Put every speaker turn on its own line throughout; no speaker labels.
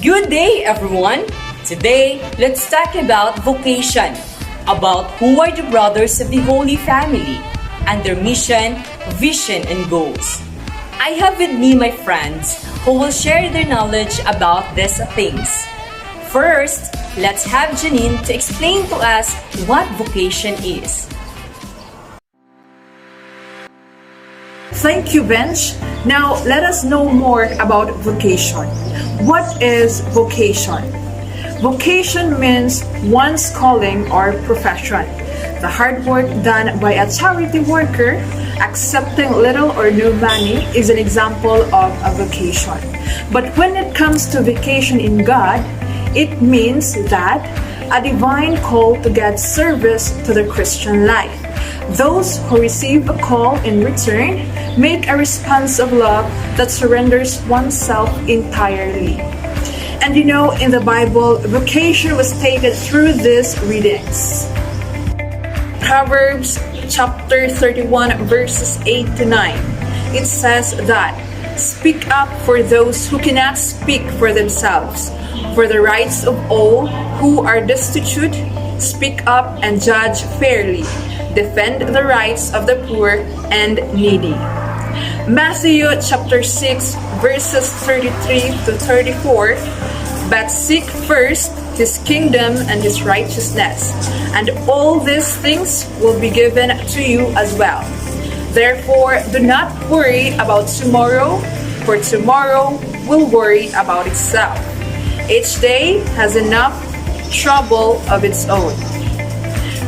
Good day, everyone! Today, let's talk about vocation, about who are the brothers of the Holy Family, and their mission, vision, and goals. I have with me my friends who will share their knowledge about these things. First, let's have Janine to explain to us what vocation is.
Thank you, Bench. Now, let us know more about vocation. What is vocation? Vocation means one's calling or profession. The hard work done by a charity worker accepting little or no money is an example of a vocation. But when it comes to vocation in God, it means that a divine call to God's service to the Christian life. Those who receive a call in return make a response of love that surrenders oneself entirely. And you know, in the Bible, vocation was stated through these readings. Proverbs chapter 31 verses 8 to 9. It says that, "Speak up for those who cannot speak for themselves, for the rights of all who are destitute. Speak up and judge fairly. Defend the rights of the poor and needy." Matthew chapter 6 verses 33 to 34. "But seek first His kingdom and His righteousness, and all these things will be given to you as well. Therefore, do not worry about tomorrow, for tomorrow will worry about itself. Each day has enough trouble of its own."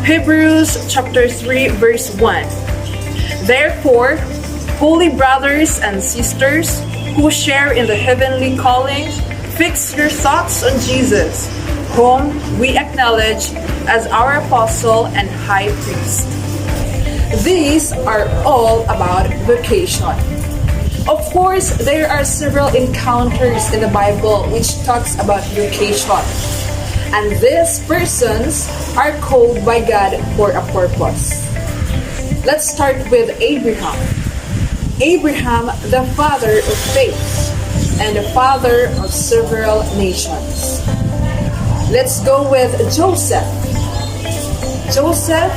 Hebrews chapter 3 verse 1. "Therefore, holy brothers and sisters who share in the heavenly calling, fix your thoughts on Jesus, whom we acknowledge as our apostle and high priest." These are all about vocation. Of course, there are several encounters in the Bible which talks about vocation. And these persons are called by God for a purpose. Let's start with Abraham. Abraham, the father of faith and the father of several nations. Let's go with Joseph. Joseph,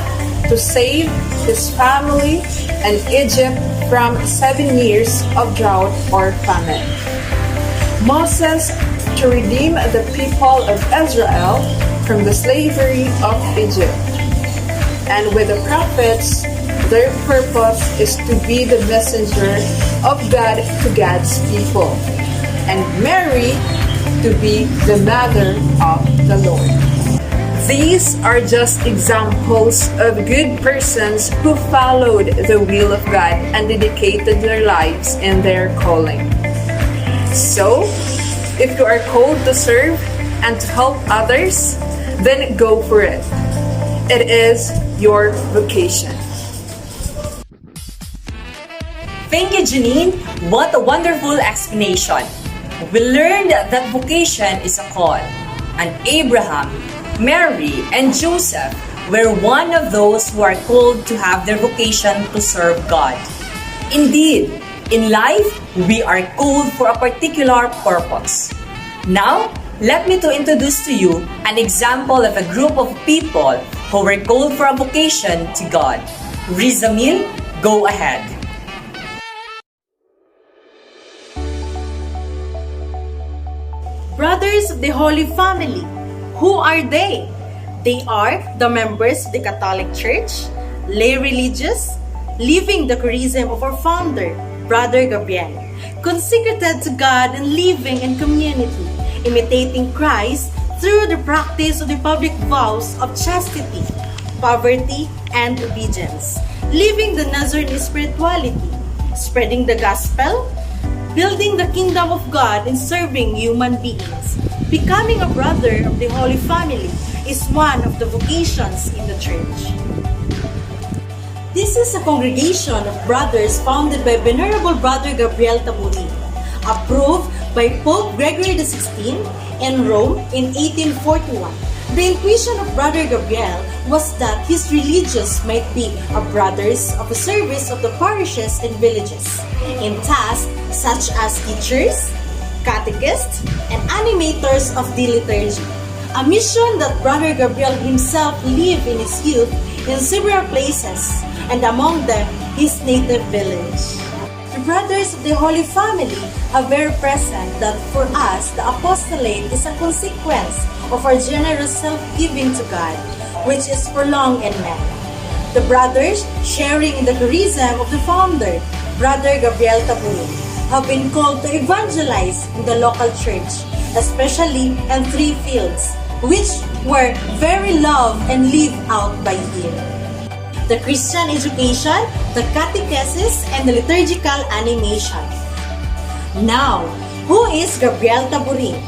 to save his family and Egypt from 7 years of drought or famine. Moses, to redeem the people of Israel from the slavery of Egypt. And with the prophets, their purpose is to be the messenger of God to God's people. And Mary, to be the mother of the Lord. These are just examples of good persons who followed the will of God and dedicated their lives in their calling. So, if you are called to serve and to help others, then go for it. It is your vocation.
Thank you, Janine. What a wonderful explanation. We learned that vocation is a call, and Abraham, Mary, and Joseph were one of those who are called to have their vocation to serve God. Indeed, in life, we are called for a particular purpose. Now, let me to introduce to you an example of a group of people who were called for a vocation to God. Rizamil, go ahead.
Brothers of the Holy Family, who are they? They are the members of the Catholic Church, lay religious, living the charism of our founder, Brother Gabriel, consecrated to God and living in community, imitating Christ through the practice of the public vows of chastity, poverty, and obedience, living the Nazarene spirituality, spreading the gospel, building the kingdom of God and serving human beings. Becoming a brother of the Holy Family is one of the vocations in the church. This is a congregation of brothers founded by Venerable Brother Gabriel Taburin, approved by Pope Gregory XVI in Rome in 1841. The intuition of Brother Gabriel was that his religious might be a brothers of the service of the parishes and villages, in task such as teachers, catechists, and animators of the liturgy. A mission that Brother Gabriel himself lived in his youth in several places, and among them his native village. The brothers of the Holy Family are very present that for us, the apostolate is a consequence of our generous self-giving to God, which is prolonged in men. The brothers, sharing in the charism of the founder, Brother Gabriel Taburin, have been called to evangelize in the local church, especially in 3 fields, which were very loved and lived out by him: the Christian education, the catechesis, and the liturgical animation. Now, who is Gabriel Taburin?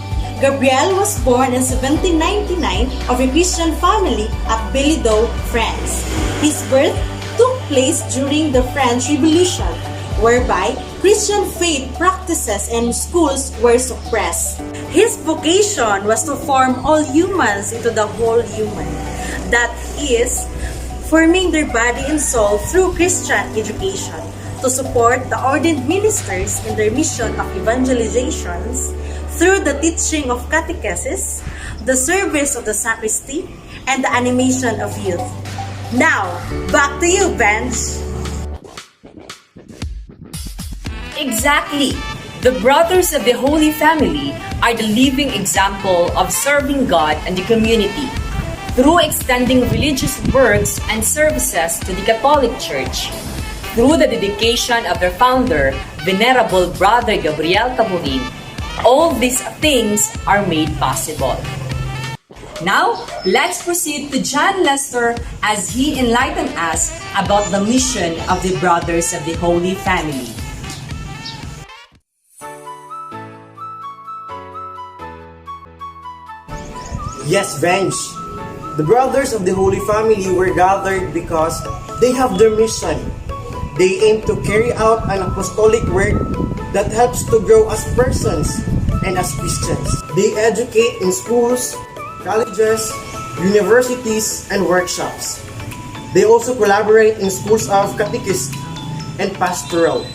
Gabriel was born in 1799 of a Christian family at Bélideau, France. His birth took place during the French Revolution, whereby Christian faith practices and schools were suppressed. His vocation was to form all humans into the whole human, that is, forming their body and soul through Christian education, to support the ordained ministers in their mission of evangelizations through the teaching of catechesis, the service of the sacristy, and the animation of youth. Now, back to you, Benj.
Exactly. The brothers of the Holy Family are the living example of serving God and the community through extending religious works and services to the Catholic Church. Through the dedication of their founder, Venerable Brother Gabriel Taburin, all these things are made possible. Now, let's proceed to John Lester as he enlightened us about the mission of the brothers of the Holy Family.
Yes, Benj. The brothers of the Holy Family were gathered because they have their mission. They aim to carry out an apostolic work that helps to grow as persons and as Christians. They educate in schools, colleges, universities, and workshops. They also collaborate in schools of catechism and pastoral.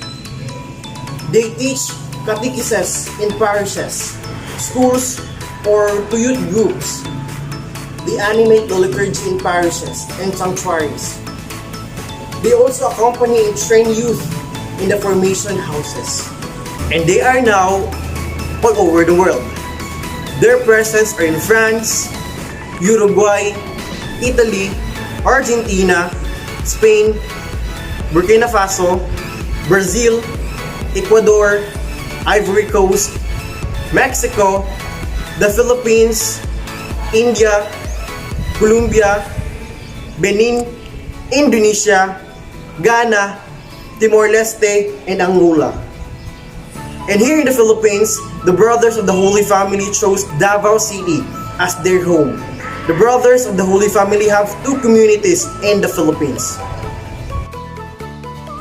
They teach catechesis in parishes, schools, or to youth groups. They animate the liturgy in parishes and sanctuaries. They also accompany and train youth in the formation houses. And they are now all over the world. Their presence are in France, Uruguay, Italy, Argentina, Spain, Burkina Faso, Brazil, Ecuador, Ivory Coast, Mexico, the Philippines, India, Colombia, Benin, Indonesia, Ghana, Timor-Leste, and Angola. And here in the Philippines, the Brothers of the Holy Family chose Davao City as their home. The Brothers of the Holy Family have 2 communities in the Philippines.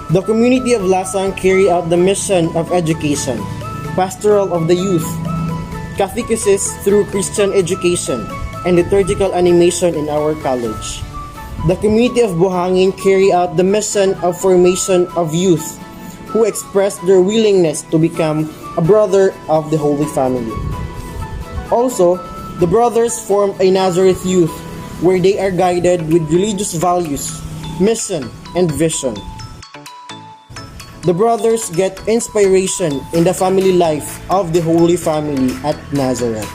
The community of Lasang carry out the mission of education, pastoral of the youth, catechesis through Christian education, and liturgical animation in our college. The community of Buhangin carry out the mission of formation of youth who express their willingness to become a brother of the Holy Family. Also, the brothers form a Nazareth youth where they are guided with religious values, mission, and vision. The brothers get inspiration in the family life of the Holy Family at Nazareth.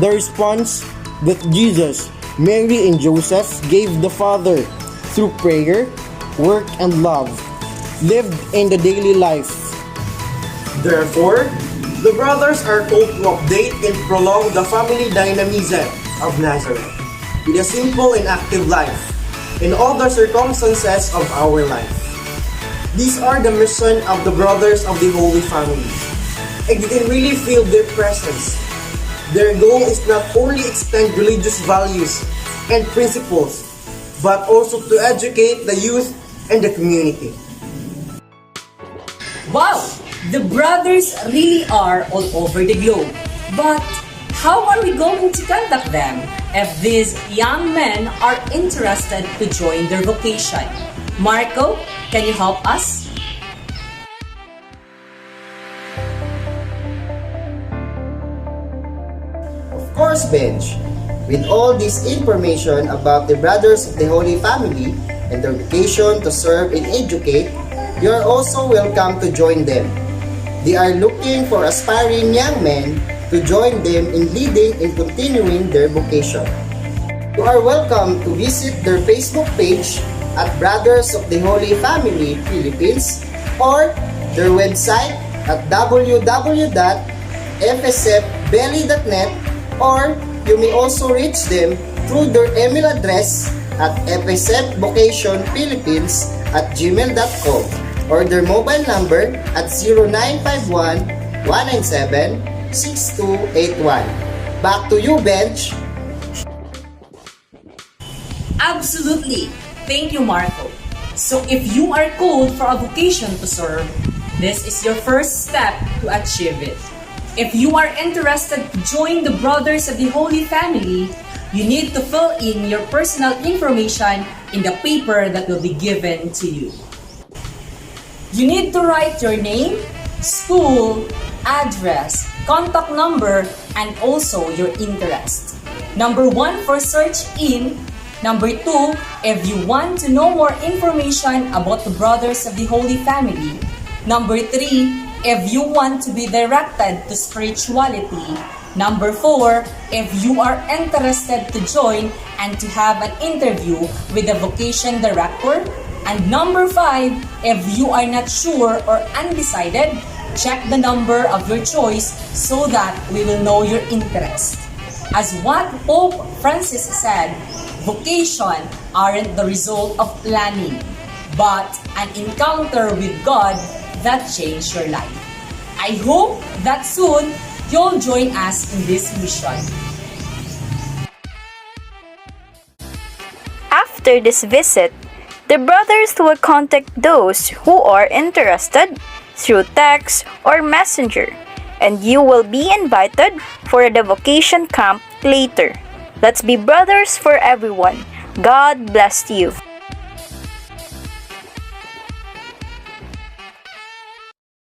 The response that Jesus, Mary, and Joseph gave the Father through prayer, work, and love, lived in the daily life. Therefore, the brothers are told to update and prolong the family dynamism of Nazareth with a simple and active life in all the circumstances of our life. These are the mission of the Brothers of the Holy Family, and you can really feel their presence. Their goal is not only extend religious values and principles, but also to educate the youth and the community.
Wow! The brothers really are all over the globe. But how are we going to contact them if these young men are interested to join their vocation? Marco, can you help us?
first bench. With all this information about the Brothers of the Holy Family and their vocation to serve and educate, you are also welcome to join them. They are looking for aspiring young men to join them in leading and continuing their vocation. You are welcome to visit their Facebook page at Brothers of the Holy Family Philippines or their website at www.fsfbelly.net, or you may also reach them through their email address at fsfvocationphilippines@gmail.com or their mobile number at 0951-197-6281. Back to you, Bench!
Absolutely. Thank you, Marco. So if you are called for a vocation to serve, this is your first step to achieve it. If you are interested to join the Brothers of the Holy Family, you need to fill in your personal information in the paper that will be given to you. You need to write your name, school, address, contact number, and also your interest. Number 1 for search in. Number 2, if you want to know more information about the Brothers of the Holy Family. Number 3, if you want to be directed to spirituality. Number 4, if you are interested to join and to have an interview with the vocation director. And number 5, if you are not sure or undecided, check the number of your choice so that we will know your interest. As what Pope Francis said, vocation aren't the result of planning, but an encounter with God that changed your life. I hope that soon you'll join us in this mission.
After this visit, the brothers will contact those who are interested through text or messenger, and you will be invited for the vocation camp later. Let's be brothers for everyone. God bless you.